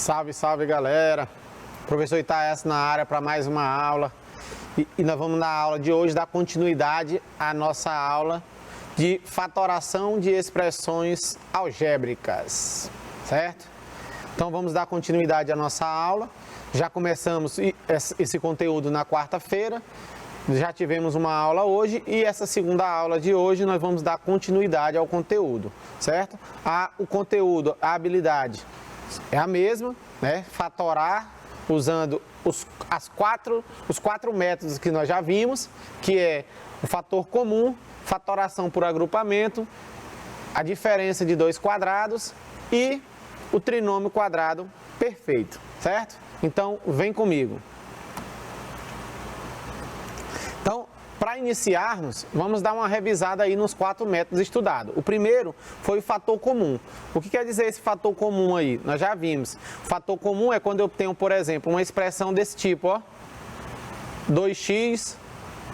Salve, salve galera! Professor Itaés na área para mais uma aula. E nós vamos na aula de hoje dar continuidade à nossa aula de fatoração de expressões algébricas, certo? Então vamos dar continuidade à nossa aula. Já começamos esse conteúdo na quarta-feira, já tivemos uma aula hoje e essa segunda aula de hoje nós vamos dar continuidade ao conteúdo, certo? O conteúdo, a habilidade é a mesma, né? Fatorar usando os quatro métodos que nós já vimos, que é o fator comum, fatoração por agrupamento, a diferença de dois quadrados e o trinômio quadrado perfeito, certo? Então, vem comigo. Então, para iniciarmos, vamos dar uma revisada aí nos quatro métodos estudados. O primeiro foi o fator comum. O que quer dizer esse fator comum aí? Nós já vimos. O fator comum é quando eu tenho, por exemplo, uma expressão desse tipo, ó. 2x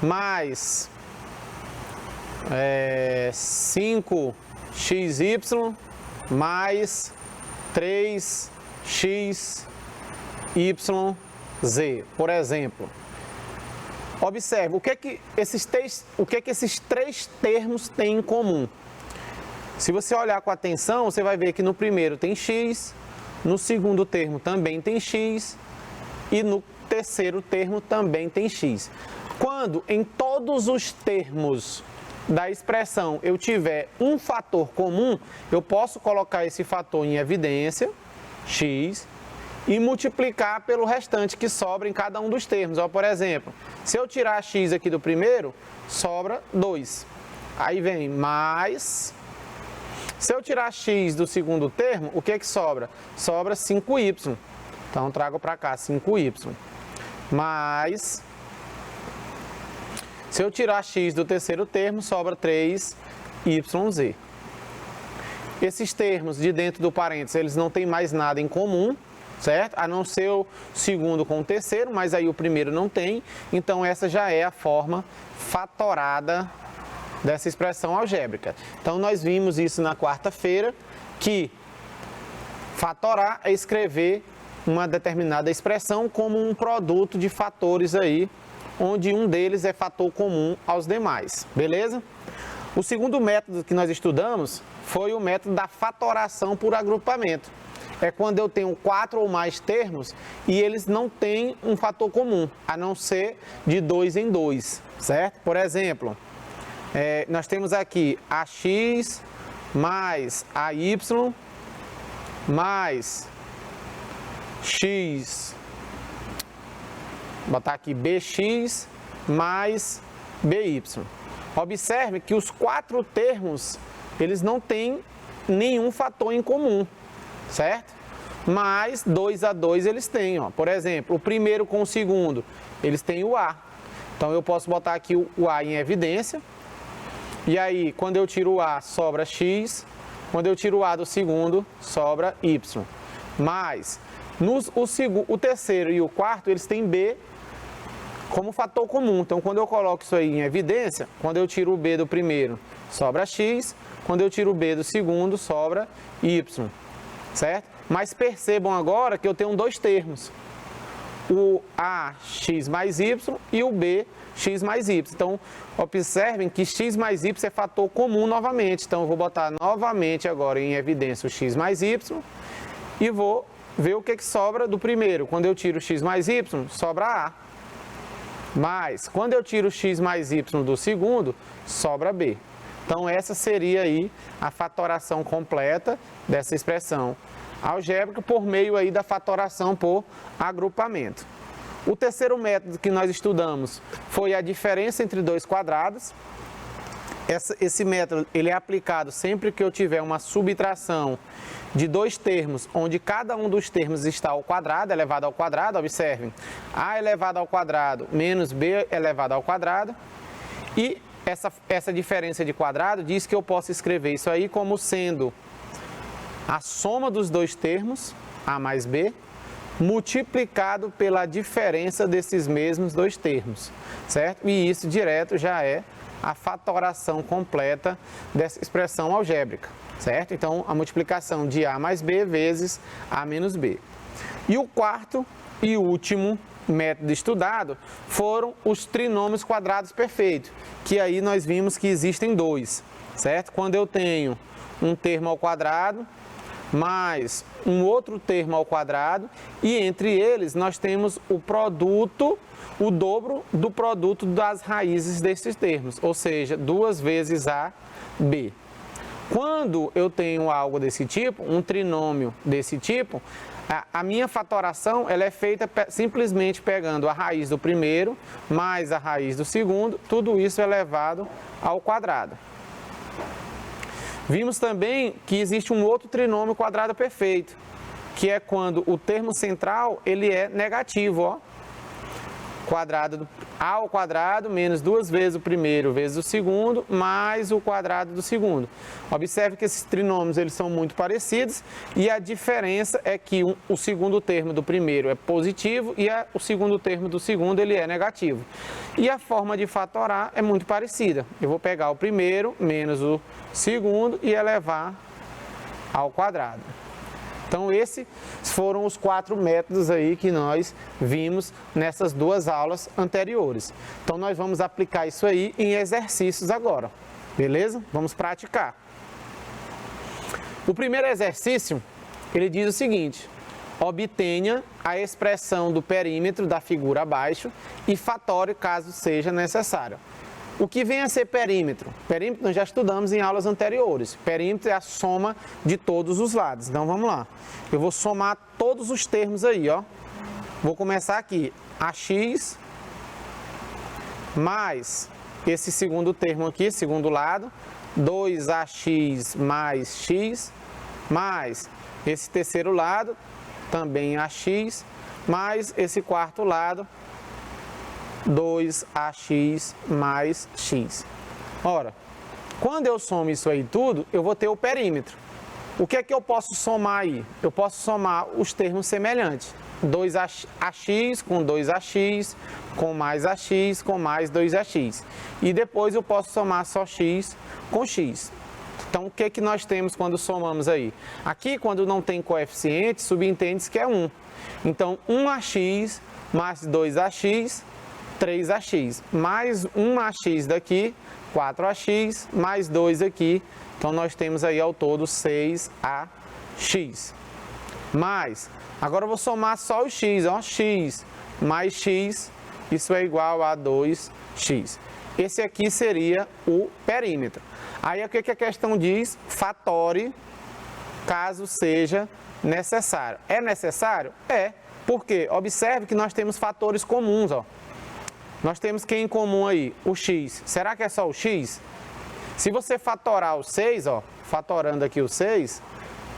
mais 5xy mais 3xyz, por exemplo. Observe, o que é que esses três termos têm em comum? Se você olhar com atenção, você vai ver que no primeiro tem x, no segundo termo também tem x e no terceiro termo também tem x. Quando em todos os termos da expressão eu tiver um fator comum, eu posso colocar esse fator em evidência, x, e multiplicar pelo restante que sobra em cada um dos termos. Ó, por exemplo, se eu tirar x aqui do primeiro, sobra 2. Aí vem mais. Se eu tirar x do segundo termo, o que é que sobra? Sobra 5y. Então, trago para cá 5y. Mais. Se eu tirar x do terceiro termo, sobra 3yz. Esses termos de dentro do parênteses, eles não têm mais nada em comum, certo? A não ser o segundo com o terceiro, mas aí o primeiro não tem. Então, essa já é a forma fatorada dessa expressão algébrica. Então, nós vimos isso na quarta-feira, que fatorar é escrever uma determinada expressão como um produto de fatores aí, onde um deles é fator comum aos demais, beleza? O segundo método que nós estudamos foi o método da fatoração por agrupamento. É quando eu tenho 4 ou mais termos e eles não têm um fator comum, a não ser de 2 em 2, certo? Por exemplo, nós temos aqui ax mais ay mais x, vou botar aqui bx mais by. Observe que os 4 termos, eles não têm nenhum fator em comum, certo? Mas 2 a 2 eles têm, ó. Por exemplo, o primeiro com o segundo, eles têm o A. Então, eu posso botar aqui o A em evidência. E aí, quando eu tiro o A, sobra X. Quando eu tiro o A do segundo, sobra Y. Mas, o terceiro e o quarto, eles têm B como fator comum. Então, quando eu coloco isso aí em evidência, quando eu tiro o B do primeiro, sobra X. Quando eu tiro o B do segundo, sobra Y. Certo? Mas percebam agora que eu tenho dois termos. O AX mais Y e o BX mais Y. Então, observem que X mais Y é fator comum novamente. Então, eu vou botar novamente agora em evidência o X mais Y e vou ver o que sobra do primeiro. Quando eu tiro X mais Y, sobra A. Mas, quando eu tiro X mais Y do segundo, sobra B. Então, essa seria aí a fatoração completa dessa expressão algébrica por meio aí da fatoração por agrupamento. O terceiro método que nós estudamos foi a diferença entre dois quadrados. Esse método ele é aplicado sempre que eu tiver uma subtração de dois termos, onde cada um dos termos está ao quadrado, elevado ao quadrado. Observem, A elevado ao quadrado menos B elevado ao quadrado. E essa diferença de quadrado diz que eu posso escrever isso aí como sendo a soma dos dois termos, A mais B, multiplicado pela diferença desses mesmos dois termos, certo? E isso direto já é a fatoração completa dessa expressão algébrica, certo? Então, a multiplicação de A mais B vezes A menos B. E o quarto e último método estudado foram os trinômios quadrados perfeitos, que aí nós vimos que existem dois, certo? Quando eu tenho um termo ao quadrado mais um outro termo ao quadrado e entre eles nós temos o produto, o dobro do produto das raízes desses termos, ou seja, 2 vezes AB. Quando eu tenho algo desse tipo, um trinômio desse tipo, a minha fatoração ela é feita simplesmente pegando a raiz do primeiro mais a raiz do segundo, tudo isso é elevado ao quadrado. Vimos também que existe um outro trinômio quadrado perfeito, que é quando o termo central ele é negativo, ó. Quadrado a ao quadrado menos 2 vezes o primeiro vezes o segundo mais o quadrado do segundo. Observe que esses trinômios eles são muito parecidos e a diferença é que o segundo termo do primeiro é positivo e o segundo termo do segundo ele é negativo. E a forma de fatorar é muito parecida. Eu vou pegar o primeiro menos o segundo e elevar ao quadrado. Então, esses foram os 4 métodos aí que nós vimos nessas 2 aulas anteriores. Então, nós vamos aplicar isso aí em exercícios agora, beleza? Vamos praticar. O primeiro exercício, ele diz o seguinte: obtenha a expressão do perímetro da figura abaixo e fatore caso seja necessário. O que vem a ser perímetro? Perímetro nós já estudamos em aulas anteriores. Perímetro é a soma de todos os lados. Então vamos lá. Eu vou somar todos os termos aí, ó. Vou começar aqui. AX mais esse segundo termo aqui, segundo lado. 2AX mais X mais esse terceiro lado, também AX, mais esse quarto lado, 2AX mais X. Ora, quando eu somo isso aí tudo, eu vou ter o perímetro. O que é que eu posso somar aí? Eu posso somar os termos semelhantes. 2AX com 2AX, com mais AX, com mais 2AX. E depois eu posso somar só X com X. Então, o que é que nós temos quando somamos aí? Aqui, quando não tem coeficiente, subentende-se que é 1. Então, 1AX mais 2AX, 3AX, mais 1AX daqui, 4AX, mais 2 aqui, então nós temos aí ao todo 6AX. Mais, agora eu vou somar só o X, ó, X mais X, isso é igual a 2X. Esse aqui seria o perímetro. Aí o que a questão diz? Fatore caso seja necessário. É necessário? É, porque observe que nós temos fatores comuns, ó. Nós temos que em comum aí? O X. Será que é só o X? Se você fatorar o 6, ó, fatorando aqui o 6,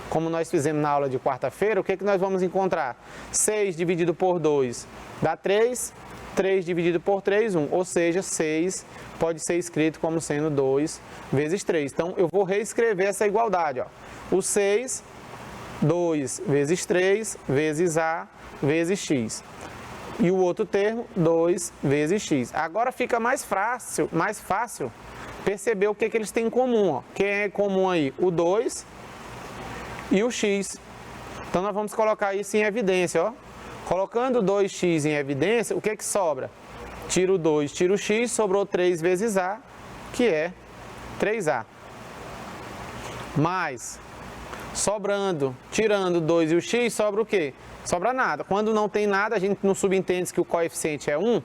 como nós fizemos na aula de quarta-feira, o que nós vamos encontrar? 6 dividido por 2 dá 3, 3 dividido por 3, 1. Ou seja, 6 pode ser escrito como sendo 2 vezes 3. Então, eu vou reescrever essa igualdade, ó. O 6, 2 vezes 3, vezes A, vezes X. E o outro termo, 2 vezes X. Agora fica mais fácil perceber o que eles têm em comum. Ó. Quem é comum aí? O 2 e o X. Então, nós vamos colocar isso em evidência. Ó. Colocando 2x em evidência, o que sobra? Tiro o 2, tiro o x, sobrou 3 vezes A, que é 3A. Mais, sobrando, tirando o 2 e o x, sobra o quê? Sobra nada. Quando não tem nada, a gente não subentende que o coeficiente é 1,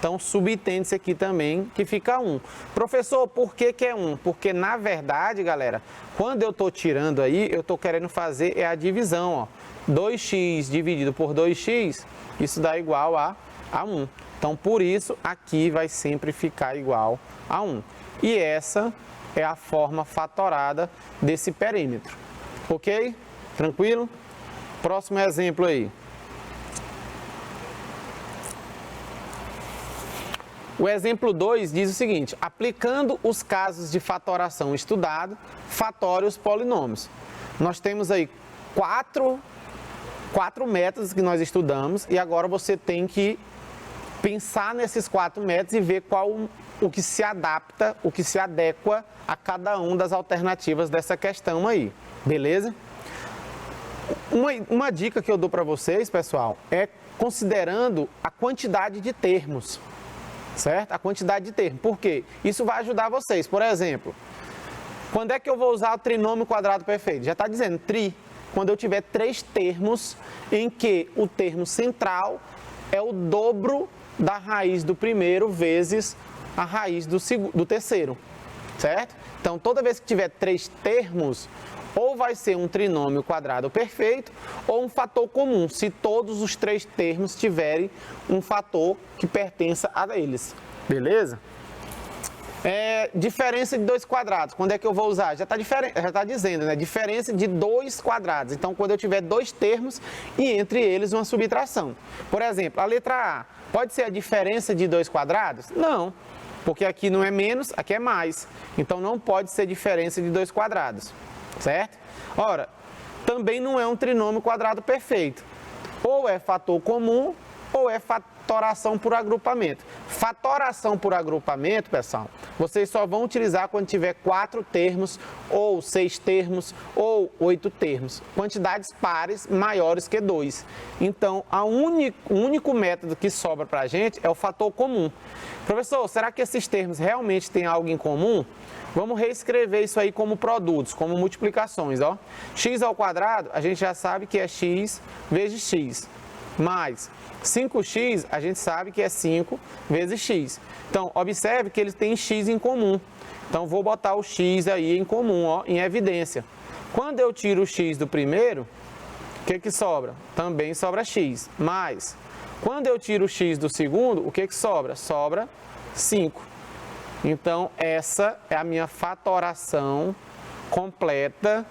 então subentende-se aqui também que fica 1. Professor, por que é 1? Porque na verdade, galera, quando eu estou tirando aí, eu estou querendo fazer a divisão, ó. 2x dividido por 2x, isso dá igual a 1. Então, por isso, aqui vai sempre ficar igual a 1. E essa é a forma fatorada desse perímetro. Ok? Tranquilo? Próximo exemplo aí. O exemplo 2 diz o seguinte: aplicando os casos de fatoração estudado, fatore os polinômios. Nós temos aí quatro métodos que nós estudamos e agora você tem que pensar nesses 4 métodos e ver qual o que se adapta, o que se adequa a cada uma das alternativas dessa questão aí, beleza? Uma dica que eu dou para vocês, pessoal, é considerando a quantidade de termos, certo? A quantidade de termos. Por quê? Isso vai ajudar vocês. Por exemplo, quando é que eu vou usar o trinômio quadrado perfeito? Já está dizendo tri, quando eu tiver 3 termos em que o termo central é o dobro da raiz do primeiro vezes a raiz do terceiro, certo? Então, toda vez que tiver 3 termos, ou vai ser um trinômio quadrado perfeito, ou um fator comum, se todos os 3 termos tiverem um fator que pertença a eles, beleza? Diferença de 2 quadrados, quando é que eu vou usar? Já está dizendo, né? Diferença de 2 quadrados. Então, quando eu tiver 2 termos e entre eles uma subtração. Por exemplo, a letra A, pode ser a diferença de 2 quadrados? Não, porque aqui não é menos, aqui é mais. Então, não pode ser diferença de 2 quadrados, certo? Ora, também não é um trinômio quadrado perfeito. Ou é fator comum, ou é fatoração por agrupamento. Fatoração por agrupamento, pessoal, vocês só vão utilizar quando tiver 4 termos, ou 6 termos, ou 8 termos. Quantidades pares maiores que 2. Então, o único método que sobra para a gente é o fator comum. Professor, será que esses termos realmente têm algo em comum? Vamos reescrever isso aí como produtos, como multiplicações, ó. X ao quadrado, a gente já sabe que é x vezes x, mais 5x, a gente sabe que é 5 vezes x. Então, observe que eles têm x em comum. Então, vou botar o x aí em comum, ó, em evidência. Quando eu tiro o x do primeiro, o que sobra? Também sobra x, mais. Quando eu tiro o x do segundo, o que sobra? Sobra 5. Então, essa é a minha fatoração completa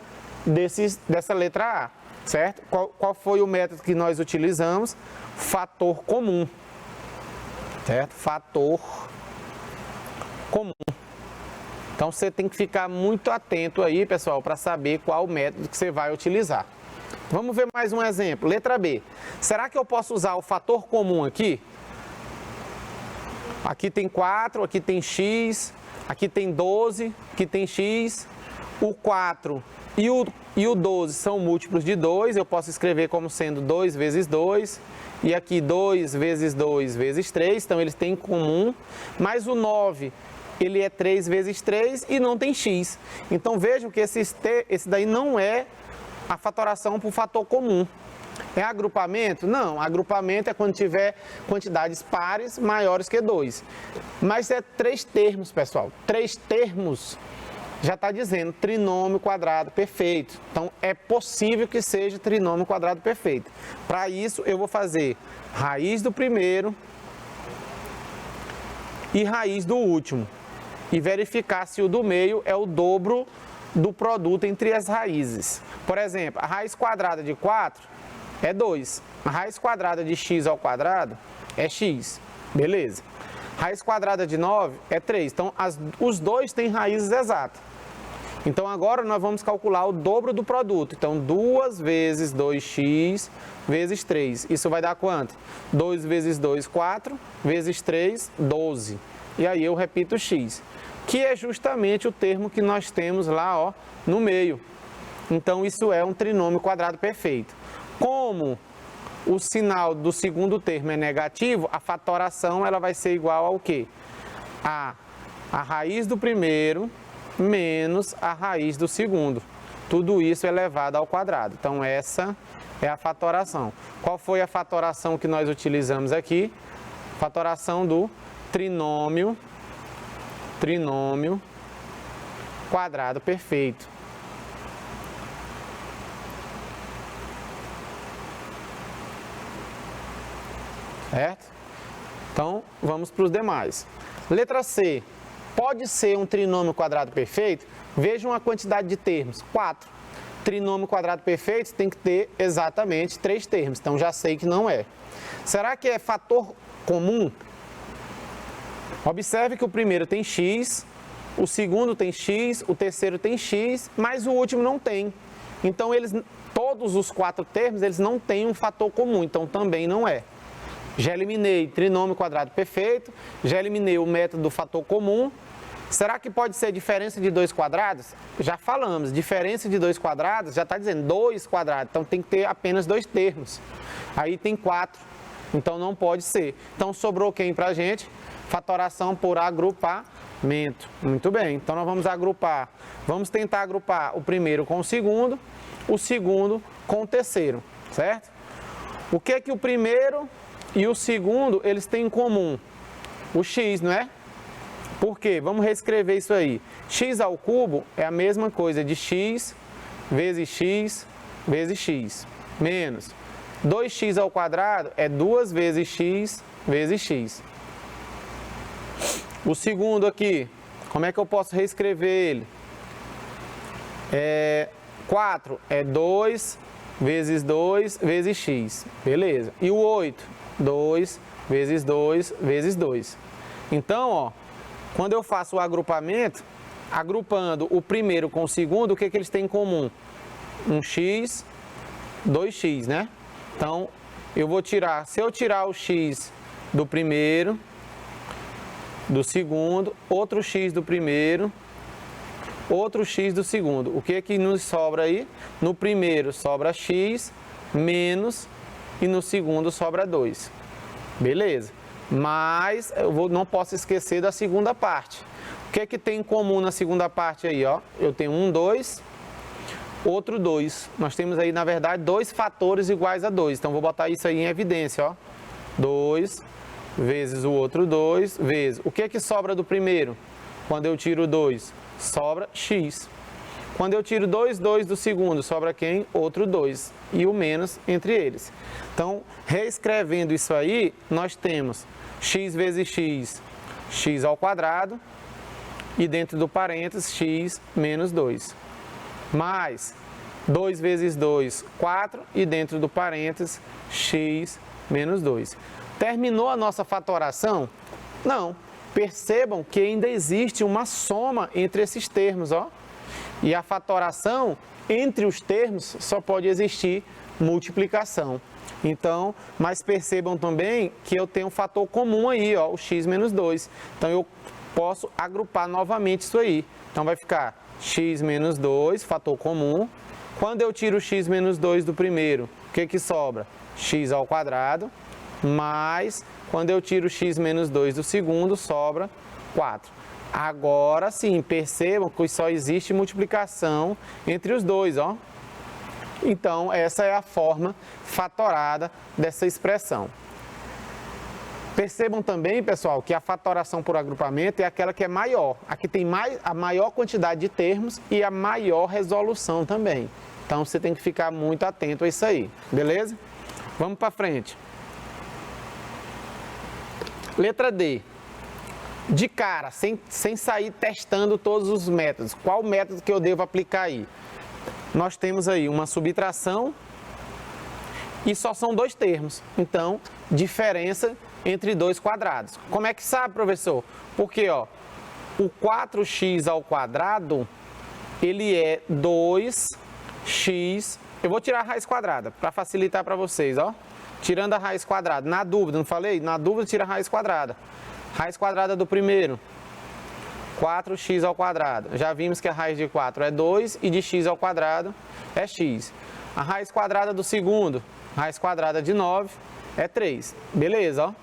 dessa letra A, certo? Qual foi o método que nós utilizamos? Fator comum, certo? Fator comum. Então, você tem que ficar muito atento aí, pessoal, para saber qual o método que você vai utilizar. Vamos ver mais um exemplo. Letra B. Será que eu posso usar o fator comum aqui? Aqui tem 4, aqui tem x, aqui tem 12, aqui tem x. O 4 e o 12 são múltiplos de 2, eu posso escrever como sendo 2 vezes 2. E aqui 2 vezes 2 vezes 3, então eles têm em comum. Mas o 9, ele é 3 vezes 3 e não tem x. Então vejam que esse daí não é a fatoração por fator comum. É agrupamento? Não, agrupamento é quando tiver quantidades pares maiores que 2. Mas é 3 termos, pessoal. 3 termos já está dizendo trinômio quadrado perfeito. Então, é possível que seja trinômio quadrado perfeito. Para isso, eu vou fazer raiz do primeiro e raiz do último. E verificar se o do meio é o dobro do produto entre as raízes. Por exemplo, a raiz quadrada de 4 é 2. A raiz quadrada de x ao quadrado é x. Beleza. Raiz quadrada de 9 é 3. Então, os dois têm raízes exatas. Então, agora nós vamos calcular o dobro do produto. Então, 2 vezes 2x vezes 3. Isso vai dar quanto? 2 vezes 2, 4. Vezes 3, 12. E aí eu repito x. Que é justamente o termo que nós temos lá, ó, no meio. Então, isso é um trinômio quadrado perfeito. Como o sinal do segundo termo é negativo, a fatoração ela vai ser igual ao quê? A raiz do primeiro menos a raiz do segundo. Tudo isso elevado ao quadrado. Então, essa é a fatoração. Qual foi a fatoração que nós utilizamos aqui? Fatoração do trinômio quadrado perfeito. Certo? Então, vamos para os demais. Letra C. Pode ser um trinômio quadrado perfeito? Vejam a quantidade de termos. 4. Trinômio quadrado perfeito tem que ter exatamente 3 termos. Então, já sei que não é. Será que é fator comum? Observe que o primeiro tem x, o segundo tem x, o terceiro tem x, mas o último não tem. Então, todos os 4 termos, eles não têm um fator comum. Então, também não é. Já eliminei trinômio quadrado perfeito, já eliminei o método do fator comum. Será que pode ser diferença de 2 quadrados? Já falamos, diferença de 2 quadrados já está dizendo 2 quadrados, então tem que ter apenas 2 termos. Aí tem 4, então não pode ser. Então sobrou quem para a gente? Fatoração por agrupamento. Muito bem, então nós vamos agrupar. Vamos tentar agrupar o primeiro com o segundo com o terceiro, certo? O que é que o primeiro e o segundo eles têm em comum? O x, não é? Por quê? Vamos reescrever isso aí. X ao cubo é a mesma coisa de x vezes x vezes x, menos 2x ao quadrado é 2 vezes x vezes x. O segundo aqui, como é que eu posso reescrever ele? 4 é 2 vezes 2 vezes x, beleza. E o 8? 2 vezes 2 vezes 2. Então, ó, quando eu faço o agrupamento, agrupando o primeiro com o segundo, o que eles têm em comum? 1x, 2x, né? Então, eu vou tirar, se eu tirar o x do primeiro, do segundo, outro x do primeiro, outro x do segundo. O que nos sobra aí? No primeiro sobra x menos e no segundo sobra 2. Beleza. Mas eu não posso esquecer da segunda parte. O que tem em comum na segunda parte aí, ó? Eu tenho 1, 2, outro 2. Nós temos aí, na verdade, 2 fatores iguais a 2. Então, vou botar isso aí em evidência, ó. 2 vezes o outro 2 vezes. O que sobra do primeiro? Quando eu tiro 2, sobra x. Quando eu tiro 2 do segundo, sobra quem? Outro 2. E o menos entre eles. Então, reescrevendo isso aí, nós temos x vezes x, x ao quadrado, e dentro do parênteses, x menos 2. Mais 2 vezes 2, 4, e dentro do parênteses, x menos 2. Terminou a nossa fatoração? Não. Percebam que ainda existe uma soma entre esses termos, ó. E a fatoração, entre os termos, só pode existir multiplicação. Então, mas percebam também que eu tenho um fator comum aí, ó, o x menos 2. Então, eu posso agrupar novamente isso aí. Então, vai ficar x menos 2, fator comum. Quando eu tiro x menos 2 do primeiro, o que sobra? X ao quadrado, mais, quando eu tiro x menos 2 do segundo, sobra 4. Agora sim, percebam que só existe multiplicação entre os dois, ó. Então, essa é a forma fatorada dessa expressão. Percebam também, pessoal, que a fatoração por agrupamento é aquela que é maior. Aqui tem a maior quantidade de termos e a maior resolução também. Então, você tem que ficar muito atento a isso aí, beleza? Vamos para frente. Letra D. De cara, sem sair testando todos os métodos. Qual método que eu devo aplicar aí? Nós temos aí uma subtração e só são 2 termos. Então, diferença entre 2 quadrados. Como é que sabe, professor? Porque, ó, o 4x ao quadrado, ele é 2x... Eu vou tirar a raiz quadrada, para facilitar para vocês, ó. Tirando a raiz quadrada. Na dúvida, não falei? Na dúvida, tira a raiz quadrada. Raiz quadrada do primeiro, 4x ao quadrado. Já vimos que a raiz de 4 é 2 e de x ao quadrado é x. A raiz quadrada do segundo, raiz quadrada de 9 é 3. Beleza, ó.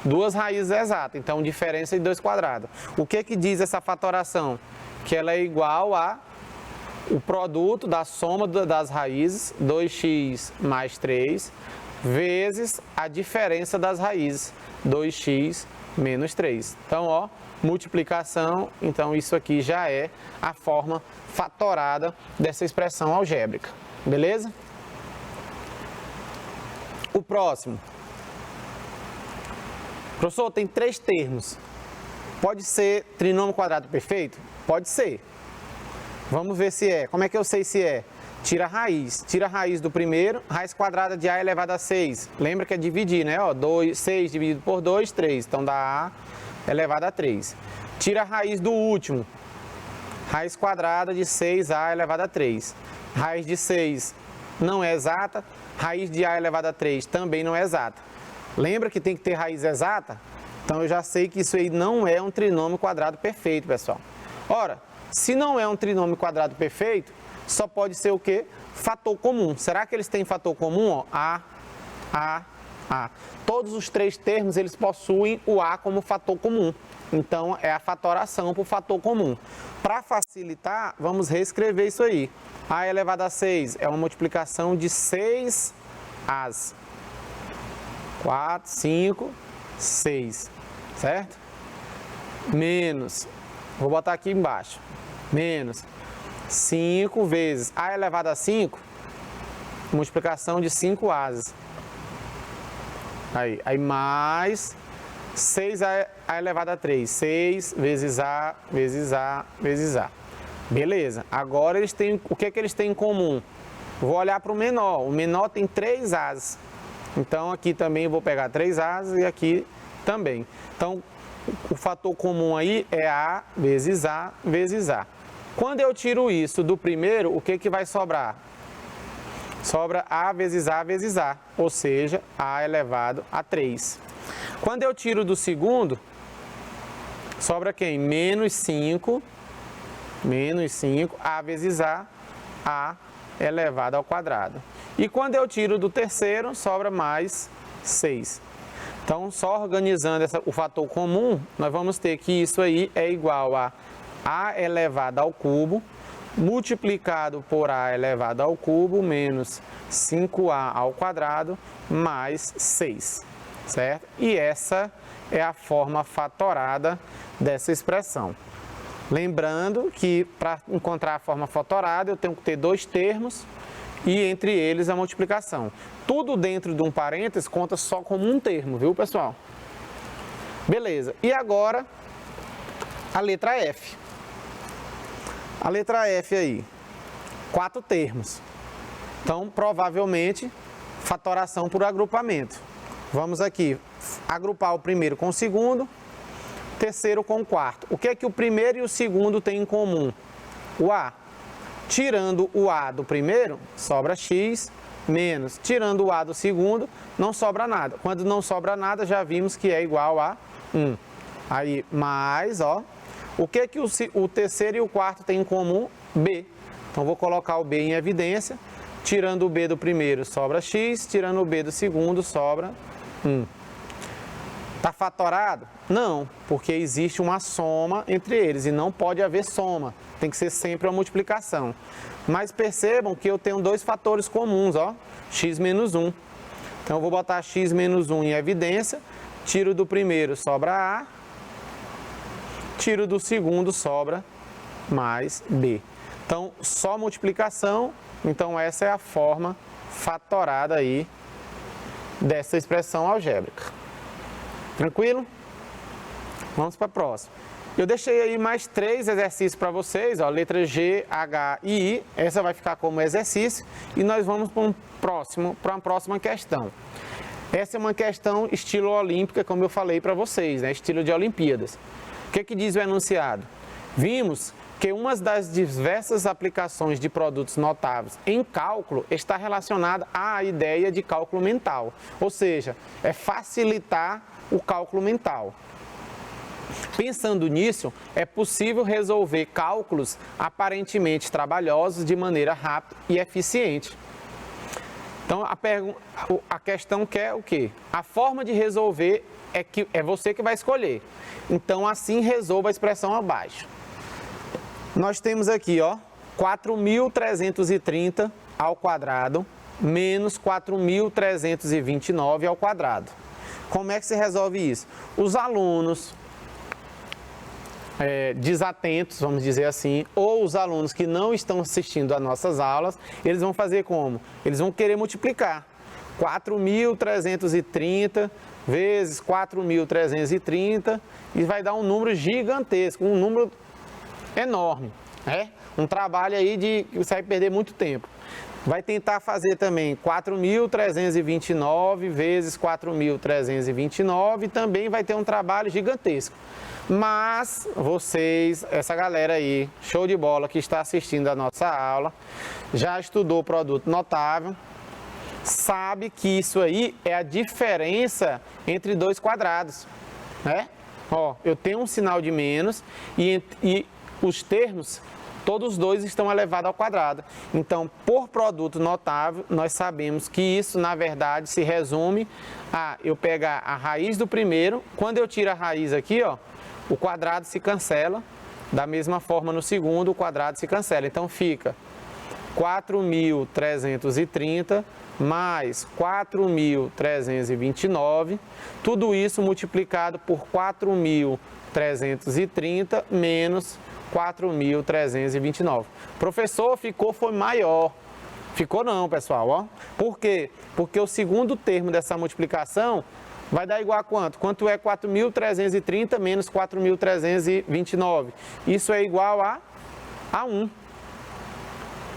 2 raízes exatas, então diferença de 2 quadrados. O que diz essa fatoração? Que ela é igual a o produto da soma das raízes, 2x mais 3, vezes a diferença das raízes, 2x menos 3. Então, ó, multiplicação, então isso aqui já é a forma fatorada dessa expressão algébrica, beleza? O próximo. Professor, tem 3 termos. Pode ser trinômio quadrado perfeito? Pode ser. Vamos ver se é. Como é que eu sei se é? Tira a raiz. Tira a raiz do primeiro, raiz quadrada de A elevado a 6. Lembra que é dividir, né? Ó, 6 dividido por 2, 3. Então dá A elevado a 3. Tira a raiz do último. Raiz quadrada de 6A elevado a 3. Raiz de 6 não é exata. Raiz de A elevado a 3 também não é exata. Lembra que tem que ter raiz exata? Então eu já sei que isso aí não é um trinômio quadrado perfeito, pessoal. Ora, se não é um trinômio quadrado perfeito, só pode ser o quê? Fator comum. Será que eles têm fator comum? Ó, A. Todos os três termos, eles possuem o A como fator comum. Então, é a fatoração por fator comum. Para facilitar, vamos reescrever isso aí. A elevado a 6 é uma multiplicação de 6 As. 4, 5, 6. Certo? Menos, vou botar aqui embaixo, menos 5 vezes A elevado a 5, multiplicação de 5 As. Aí mais 6A elevado a 3, 6 vezes A, vezes A, vezes A. Beleza, agora eles têm, o que é que eles têm em comum? Vou olhar para o menor tem 3 As. Então aqui também eu vou pegar 3 As e aqui também. Então o fator comum aí é A vezes A vezes A. Quando eu tiro isso do primeiro, o que que vai sobrar? Sobra A vezes A vezes A, ou seja, A elevado a 3. Quando eu tiro do segundo, sobra quem? Menos 5, A vezes A elevado ao quadrado. E quando eu tiro do terceiro, sobra mais 6. Então, só organizando o fator comum, nós vamos ter que isso aí é igual a A elevado ao cubo, multiplicado por A elevado ao cubo, menos 5A ao quadrado, mais 6, certo? E essa é a forma fatorada dessa expressão. Lembrando que para encontrar a forma fatorada, eu tenho que ter dois termos e entre eles a multiplicação. Tudo dentro de um parênteses conta só como um termo, viu, pessoal? Beleza, e agora a letra F. A letra F aí, 4 termos. Então, provavelmente, fatoração por agrupamento. Vamos aqui agrupar o primeiro com o segundo, terceiro com o quarto. O que é que o primeiro e o segundo têm em comum? O A. Tirando o A do primeiro, sobra X, menos. Tirando o A do segundo, não sobra nada. Quando não sobra nada, já vimos que é igual a 1. Aí, mais, ó. O que é que o terceiro e o quarto têm em comum? B. Então, vou colocar o B em evidência. Tirando o B do primeiro, sobra X. Tirando o B do segundo, sobra 1. Está fatorado? Não, porque existe uma soma entre eles e não pode haver soma. Tem que ser sempre uma multiplicação. Mas percebam que eu tenho dois fatores comuns, ó. X menos 1. Então, eu vou botar X menos 1 em evidência. Tiro do primeiro, sobra A. Tiro do segundo, sobra mais B. Então, só multiplicação. Então, essa é a forma fatorada aí dessa expressão algébrica. Tranquilo? Vamos para a próxima. Eu deixei aí mais 3 exercícios para vocês, ó, letra G, H e I. Essa vai ficar como exercício e nós vamos para uma próxima questão. Essa é uma questão estilo olímpica, como eu falei para vocês, né? Estilo de Olimpíadas. O que que diz o enunciado? Vimos que uma das diversas aplicações de produtos notáveis em cálculo está relacionada à ideia de cálculo mental, ou seja, é facilitar o cálculo mental. Pensando nisso, é possível resolver cálculos aparentemente trabalhosos de maneira rápida e eficiente. Então, a questão quer o quê? A forma de resolver é você que vai escolher. Então, assim, resolva a expressão abaixo. Nós temos aqui, ó, 4.330 ao quadrado menos 4.329 ao quadrado. Como é que se resolve isso? Os alunos desatentos, vamos dizer assim, ou os alunos que não estão assistindo às nossas aulas, eles vão fazer como? Eles vão querer multiplicar 4.330 vezes 4.330 e vai dar um número gigantesco, um número enorme, né? Um trabalho aí que você vai perder muito tempo. Vai tentar fazer também 4.329 vezes 4.329 e também vai ter um trabalho gigantesco. Mas vocês, essa galera aí, show de bola, que está assistindo a nossa aula, já estudou o produto notável, sabe que isso aí é a diferença entre dois quadrados. né? Ó, eu tenho um sinal de menos e os termos, todos os dois estão elevados ao quadrado. Então, por produto notável, nós sabemos que isso, na verdade, se resume a eu pegar a raiz do primeiro. Quando eu tiro a raiz aqui, ó, o quadrado se cancela. Da mesma forma, no segundo, o quadrado se cancela. Então, fica 4.330 mais 4.329, tudo isso multiplicado por 4.330 menos 4.329. Professor, foi maior. Ficou não, pessoal, ó. Por quê? Porque o segundo termo dessa multiplicação vai dar igual a quanto? Quanto é 4.330 menos 4.329? Isso é igual a 1.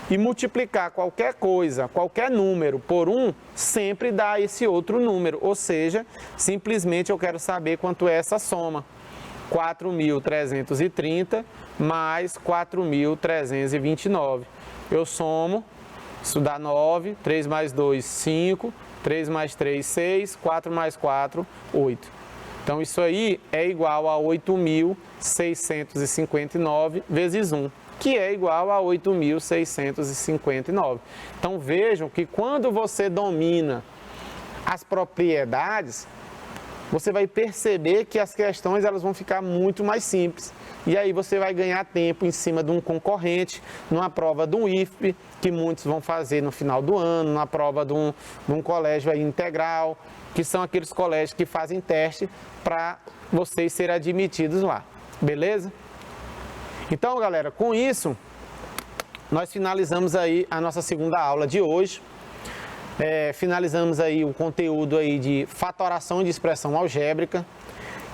E multiplicar qualquer coisa, qualquer número por 1, sempre dá esse outro número. Ou seja, simplesmente eu quero saber quanto é essa soma. 4.330 mais 4.329. Eu somo, isso dá 9, 3 mais 2, 5, 3 mais 3, 6, 4 mais 4, 8. Então, isso aí é igual a 8.659 vezes 1. Que é igual a 8.659. Então, vejam que quando você domina as propriedades, você vai perceber que as questões elas vão ficar muito mais simples. E aí você vai ganhar tempo em cima de um concorrente, numa prova do IFP, que muitos vão fazer no final do ano, na prova de um colégio aí integral, que são aqueles colégios que fazem teste para vocês serem admitidos lá. Beleza? Então, galera, com isso, nós finalizamos aí a nossa segunda aula de hoje. Finalizamos aí o conteúdo aí de fatoração de expressão algébrica.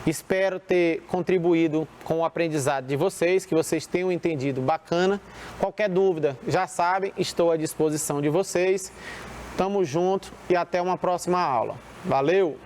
Espero ter contribuído com o aprendizado de vocês, que vocês tenham entendido bacana. Qualquer dúvida, já sabem, estou à disposição de vocês. Tamo junto e até uma próxima aula. Valeu!